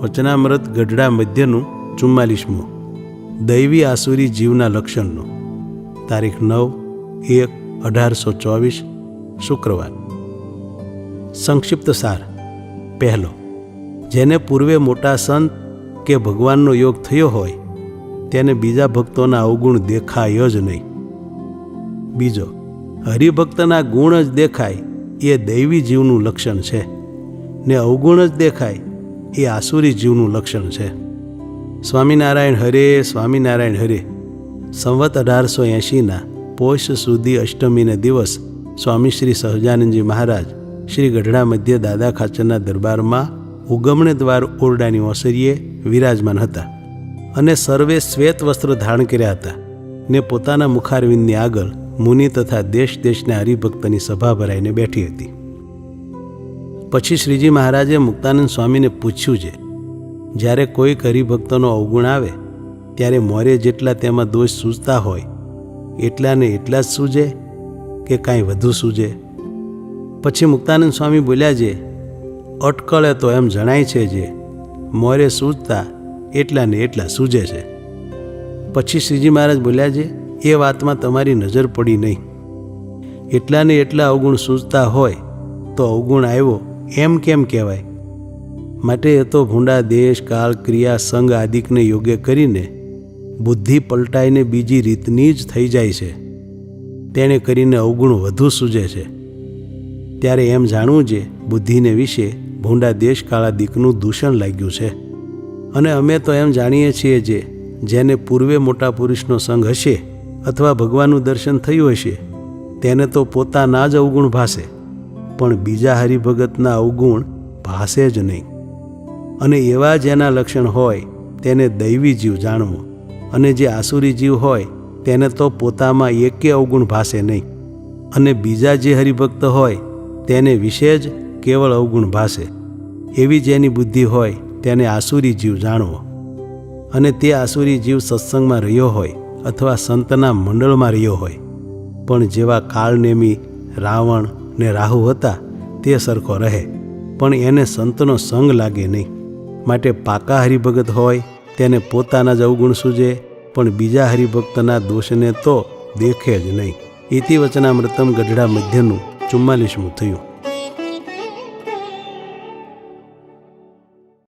વચનામૃત ગઢડા મધ્યનું 44મું. દૈવી આસુરી જીવના લક્ષણનું. તારીખ 9/1/1824 શુક્રવાર. સંક્ષિપ્ત સાર. પહેલો, જેને પૂર્વે મોટા સંત કે ભગવાનનો યોગ થયો હોય તેને બીજા ભક્તોના અવગુણ દેખાય જ નહીં. બીજો, હરિભક્તના ગુણ જ દેખાય એ દૈવી જીવનું લક્ષણ છે ને અવગુણ જ દેખાય એ આસુરી જીવનું લક્ષણ છે. સ્વામિનારાયણ હરે, સ્વામિનારાયણ હરે. સંવત 1880ના પોષ સુધી અષ્ટમીને દિવસ સ્વામી શ્રી સહજાનંદજી મહારાજ શ્રી ગઢડા મધ્ય દાદા ખાચરના દરબારમાં ઉગમણે દ્વાર ઓરડાની ઓસરીએ વિરાજમાન હતા અને સર્વે શ્વેત વસ્ત્ર ધારણ કર્યા હતા ને પોતાના મુખારવિંદની આગળ મુનિ તથા દેશ દેશના હરિભક્તની સભા ભરાઈને બેઠી હતી. પછી શ્રીજી મહારાજે મુક્તાનંદ સ્વામીને પૂછ્યું છે, જ્યારે કોઈક હરિભક્તનો અવગુણ આવે ત્યારે મોરે જેટલા તેમાં દોષ સૂઝતા હોય એટલા ને એટલા જ સૂજે કે કાંઈ વધુ સૂજે? પછી મુક્તાનંદ સ્વામી બોલ્યા છે, અટકળે તો એમ જણાય છે જે મોરે સૂઝતા એટલા ને એટલા સૂજે છે. પછી શ્રીજી મહારાજ બોલ્યા છે, એ વાતમાં તમારી નજર પડી નહીં. એટલા ને એટલા અવગુણ સૂઝતા હોય તો અવગુણ આવ્યો એમ કેમ કહેવાય? માટે એ તો ભૂંડા દેશ, કાળ, ક્રિયા, સંગ આદિકને યોગ્ય કરીને બુદ્ધિ પલટાઈને બીજી રીતની જ થઈ જાય છે. તેણે કરીને અવગુણ વધુ સૂજે છે. ત્યારે એમ જાણવું છે બુદ્ધિને વિશે ભૂંડા દેશ કાળાદિકનું દૂષણ લાગ્યું છે. અને અમે તો એમ જાણીએ છીએ જે જેને પૂર્વે મોટા પુરુષનો સંગ હશે અથવા ભગવાનનું દર્શન થયું હશે તેને તો પોતાના જ અવગુણ ભાસે, પણ બીજા હરિભગતના અવગુણ ભાસે જ નહીં. અને એવા જેના લક્ષણ હોય તેને દૈવી જીવ જાણવો, અને જે આસુરી જીવ હોય તેને તો પોતામાં એકે અવગુણ ભાસે નહીં, અને બીજા જે હરિભક્ત હોય તેને વિશે જ કેવળ અવગુણ ભાસે. એવી જેની બુદ્ધિ હોય તેને આસુરી જીવ જાણવો. અને તે આસુરી જીવ સત્સંગમાં રહ્યો હોય અથવા સંતના મંડળમાં રહ્યો હોય, પણ જેવા કાળનેમી રાવણ ને રાહુ હતા તે સરખો રહે, પણ એને સંતનો સંગ લાગે નહીં. માટે પાકા હરિભગત હોય તેને પોતાના જ અવગુણ સૂજે, પણ બીજા હરિભક્તના દોષને તો દેખે જ નહીં. ઇતિ વચનામૃતમ ગઢડા મધ્યનું 44મું થયું.